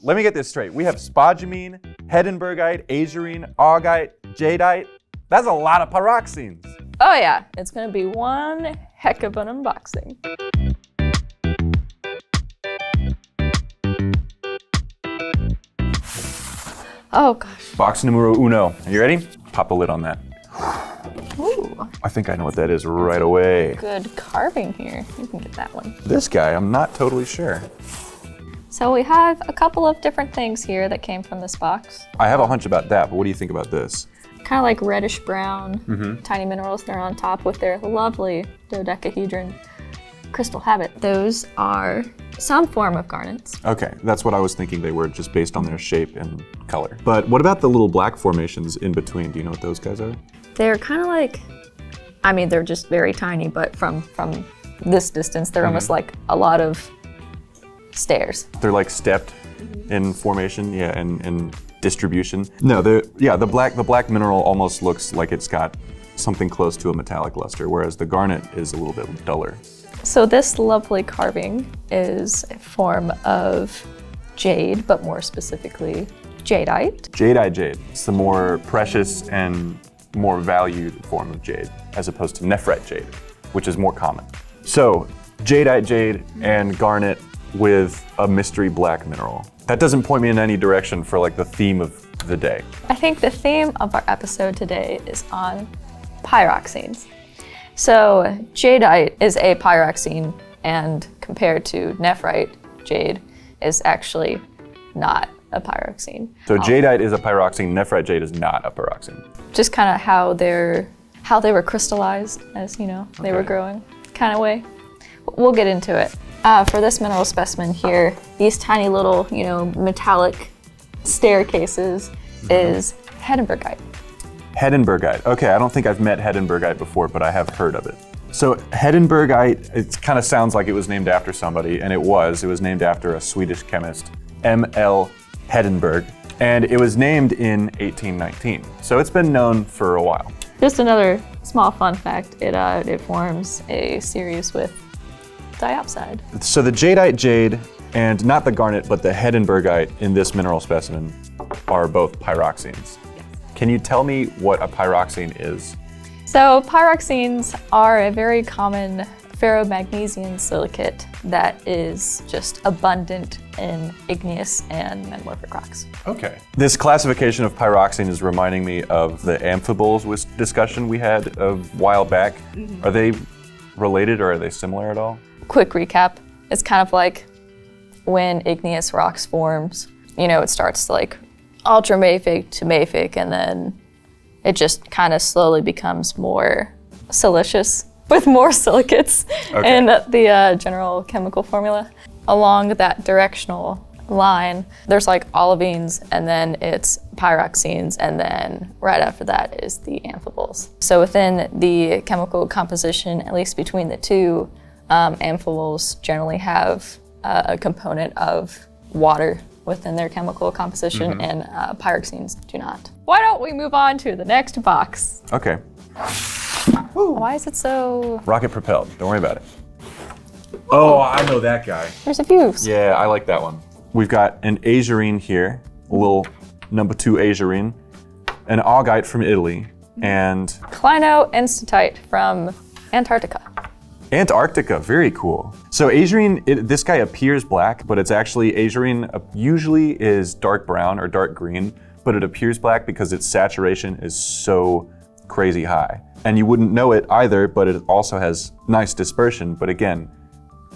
Let me get this straight. We have spodumene, Hedenbergite, Aegirine, Augite, Jadeite. That's a lot of pyroxenes. Oh yeah, it's gonna be one heck of an unboxing. Oh gosh. Box numero uno. Are you ready? Pop a lid on that. Ooh. I think I know what that is right away. Good carving here. You can get that one. This guy, I'm not totally sure. So we have a couple of different things here that came from this box. I have a hunch about that, but what do you think about this? Kind of like reddish brown, tiny minerals that are on top with their lovely dodecahedron crystal habit. Those are some form of garnets. Okay, that's what I was thinking they were, just based on their shape and color. But what about the little black formations in between? Do you know what those guys are? They're kind of like, I mean, they're just very tiny, but from this distance, they're almost like a lot of stairs. They're like stepped in formation, yeah, and distribution. No, the black mineral almost looks like it's got something close to a metallic luster, whereas the garnet is a little bit duller. So this lovely carving is a form of jade, but more specifically jadeite. Jadeite jade. It's the more precious and more valued form of jade, as opposed to nephrite jade, which is more common. So jadeite jade and garnet with a mystery black mineral. That doesn't point me in any direction for like the theme of the day. I think the theme of our episode today is on pyroxenes. So jadeite is a pyroxene, and compared to nephrite jade is actually not a pyroxene. So jadeite is a pyroxene, nephrite jade is not a pyroxene. Just kind of how they were crystallized as, you know, they were growing kind of way. We'll get into it. For this mineral specimen here, these tiny little, you know, metallic staircases is Hedenbergite. Hedenbergite. Okay, I don't think I've met Hedenbergite before, but I have heard of it. So Hedenbergite, it kind of sounds like it was named after somebody, and it was. It was named after a Swedish chemist, M.L. Hedenberg, and it was named in 1819. So it's been known for a while. Just another small fun fact, it forms a series with diopside. So the jadeite jade, and not the garnet, but the Hedenbergite in this mineral specimen are both pyroxenes. Can you tell me what a pyroxene is? So pyroxenes are a very common ferromagnesian silicate that is just abundant in igneous and metamorphic rocks. Okay. This classification of pyroxene is reminding me of the amphiboles discussion we had a while back. Are they related or are they similar at all? Quick recap, it's kind of like when igneous rocks forms, you know, it starts like ultramafic to mafic, and then it just kind of slowly becomes more silicious with more silicates in the general chemical formula. Along that directional line, there's like olivines, and then it's pyroxenes, and then right after that is the amphiboles. So within the chemical composition, at least between the two, amphiboles generally have a component of water within their chemical composition, and pyroxenes do not. Why don't we move on to the next box? Okay. Why is it so... Rocket propelled, don't worry about it. Oh, I know that guy. There's a few. Yeah, I like that one. We've got an Aegirine here, a little number 2 Aegirine, an Augite from Italy, and... Clinoenstatite from Antarctica. Antarctica, very cool. So Aegirine, this guy appears black, but it's actually, Aegirine usually is dark brown or dark green, but it appears black because its saturation is so crazy high. And you wouldn't know it either, but it also has nice dispersion, but again,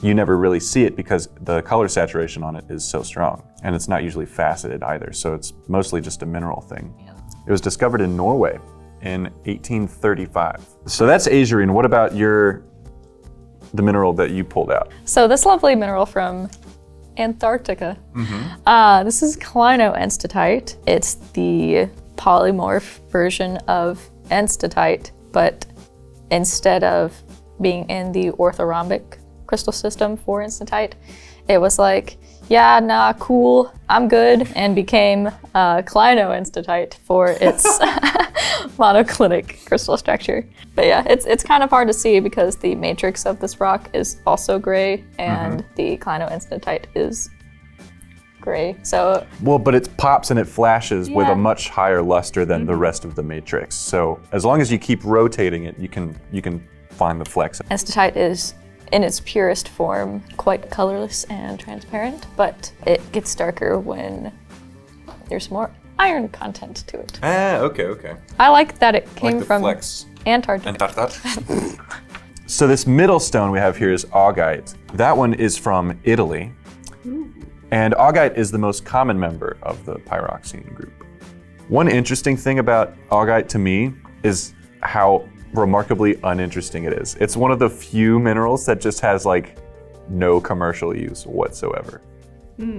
you never really see it because the color saturation on it is so strong. And it's not usually faceted either, so it's mostly just a mineral thing. It was discovered in Norway in 1835. So that's Aegirine. What about the mineral that you pulled out? So this lovely mineral from Antarctica, this is Clinoenstatite. It's the polymorph version of enstatite, but instead of being in the orthorhombic crystal system for enstatite, it was like, yeah, nah, cool, I'm good, and became Clinoenstatite for its monoclinic crystal structure. But yeah, it's kind of hard to see because the matrix of this rock is also gray, and the Clinoenstatite is gray. So Well, but it pops and it flashes with Yeah. a much higher luster than the rest of the matrix. So as long as you keep rotating it, you can find the flex. Kunzite is, in its purest form, quite colorless and transparent, but it gets darker when there's more iron content to it. Ah, okay. I like that it came the from flex. Antarctica. So this middle stone we have here is Augite. That one is from Italy. And Augite is the most common member of the pyroxene group. One interesting thing about Augite to me is how remarkably uninteresting it is. It's one of the few minerals that just has like no commercial use whatsoever.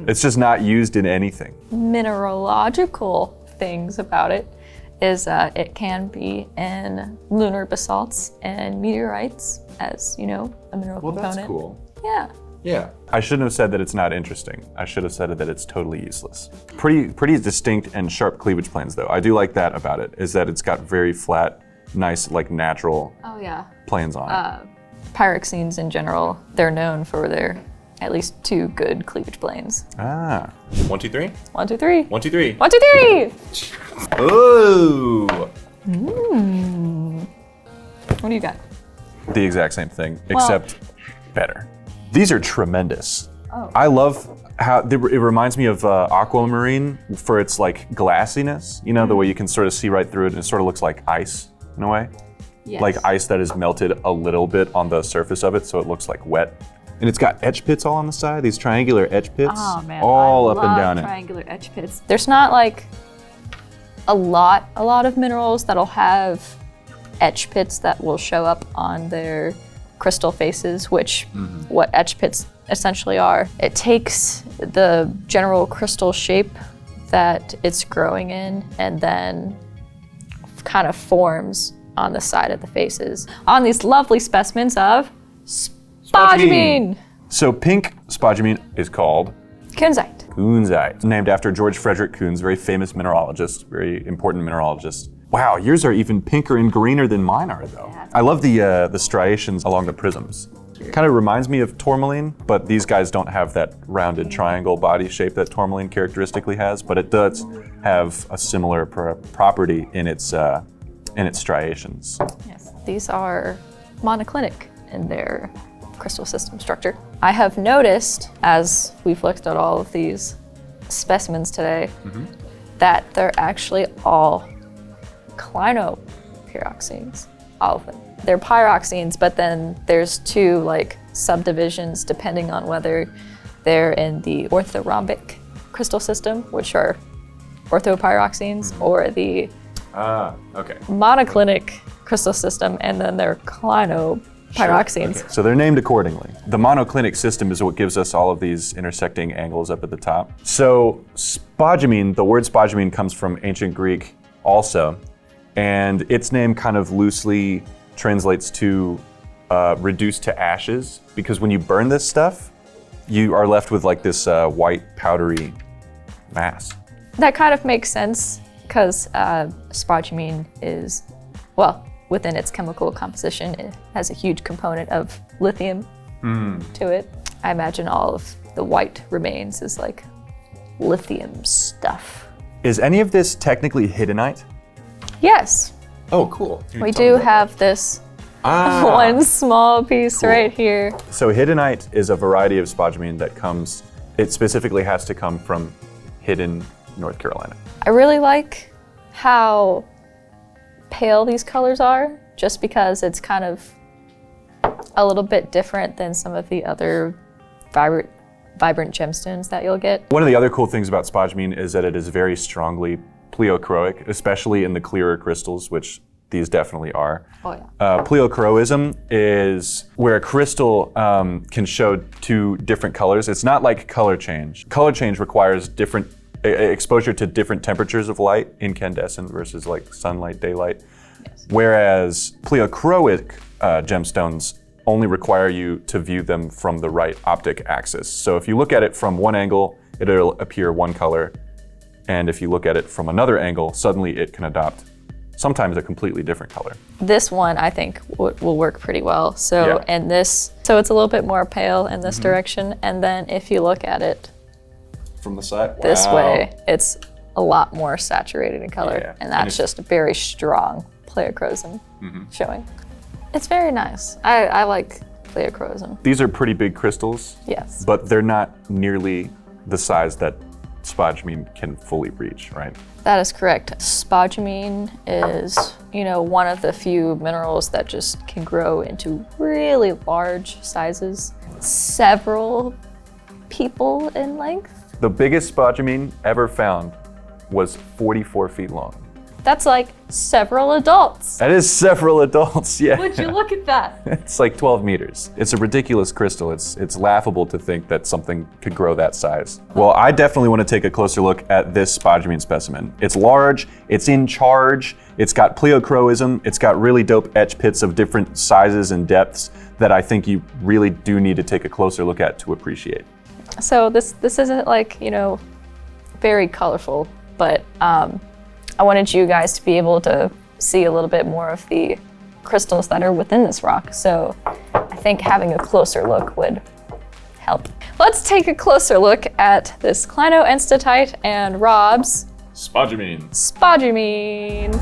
It's just not used in anything. Mineralogical things about it is it can be in lunar basalts and meteorites as, you know, a mineral component. That's cool. Yeah. Yeah. I shouldn't have said that it's not interesting. I should have said that it's totally useless. Pretty distinct and sharp cleavage planes though. I do like that about it, is that it's got very flat, nice, like natural Oh yeah. planes on it. Pyroxenes in general, they're known for their at least 2 good cleavage planes. Ah. 1, 2, 3? 1, 2, 3. 1, 2, 3. 1, 2, 3! Ooh! What do you got? The exact same thing, except better. These are tremendous. I love how it reminds me of aquamarine for its like glassiness. You know, the way you can sort of see right through it, and it sort of looks like ice in a way. Yes. Like ice that is melted a little bit on the surface of it, so it looks like wet. And it's got etch pits all on the side, these triangular etch pits, all up and down it. Triangular etch pits. There's not like a lot of minerals that'll have etch pits that will show up on their crystal faces, which what etch pits essentially are. It takes the general crystal shape that it's growing in and then kind of forms on the side of the faces on these lovely specimens of spodumene. So pink spodumene is called Kunzite. Kunzite, named after George Frederick Kunz, very famous mineralogist, very important mineralogist. Wow, yours are even pinker and greener than mine are though. Yeah. I love the striations along the prisms. Kind of reminds me of tourmaline, but these guys don't have that rounded triangle body shape that tourmaline characteristically has, but it does have a similar property in its striations. Yes, these are monoclinic in their crystal system structure. I have noticed, as we've looked at all of these specimens today, that they're actually all Clinoenstatite, all of them. They're pyroxenes, but then there's 2 like subdivisions depending on whether they're in the orthorhombic crystal system, which are orthopyroxenes, or the monoclinic crystal system, and then they're Clinoenstatite. Okay. So they're named accordingly. The monoclinic system is what gives us all of these intersecting angles up at the top. So spodumene, the word spodumene comes from ancient Greek also, and its name kind of loosely translates to reduced to ashes, because when you burn this stuff, you are left with like this white powdery mass. That kind of makes sense because spodumene is, well, within its chemical composition, it has a huge component of lithium to it. I imagine all of the white remains is like lithium stuff. Is any of this technically Hiddenite? Yes, Oh, cool. we do have this one small piece right here. So Hiddenite is a variety of spodumene that comes, it specifically has to come from Hidden, North Carolina. I really like how pale these colors are, just because it's kind of a little bit different than some of the other vibrant gemstones that you'll get. One of the other cool things about spodumene is that it is very strongly pleochroic, especially in the clearer crystals, which these definitely are. Oh yeah. Pleochroism is where a crystal can show 2 different colors. It's not like color change. Color change requires different exposure to different temperatures of light, incandescent versus like sunlight, daylight. Yes. Whereas pleochroic gemstones only require you to view them from the right optic axis. So if you look at it from one angle, it'll appear one color. And if you look at it from another angle, suddenly it can adopt sometimes a completely different color. This one I think will work pretty well. So Yeah. and this, so it's a little bit more pale in this direction. And then if you look at it from the side? Wow. This way, it's a lot more saturated in color, Yeah. and that's just a very strong pleochroism showing. It's very nice. I like pleochroism. These are pretty big crystals, Yes. but they're not nearly the size that spodumene can fully reach, right? That is correct. Spodumene is, one of the few minerals that just can grow into really large sizes, several people in length. The biggest spodumene ever found was 44 feet long. That's like several adults. That is several adults, yeah. Would you look at that? It's like 12 meters. It's a ridiculous crystal. It's laughable to think that something could grow that size. Well, I definitely want to take a closer look at this spodumene specimen. It's large, it's in charge, it's got pleochroism, it's got really dope etch pits of different sizes and depths that I think you really do need to take a closer look at to appreciate. So this isn't like, very colorful, but I wanted you guys to be able to see a little bit more of the crystals that are within this rock. So I think having a closer look would help. Let's take a closer look at this Clinoenstatite and Rob's Spodumene. Spodumene.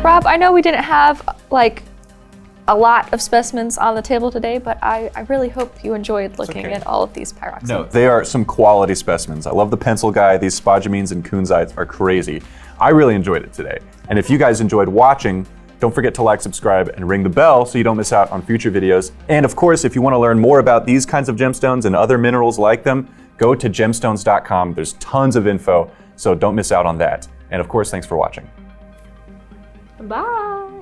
Rob, I know we didn't have like a lot of specimens on the table today, but I really hope you enjoyed looking at all of these pyroxenes. No, they are some quality specimens. I love the pencil guy. These spodumenes and kunzites are crazy. I really enjoyed it today. And if you guys enjoyed watching, don't forget to like, subscribe, and ring the bell so you don't miss out on future videos. And of course, if you want to learn more about these kinds of gemstones and other minerals like them, go to gemstones.com. There's tons of info, so don't miss out on that. And of course, thanks for watching. Bye.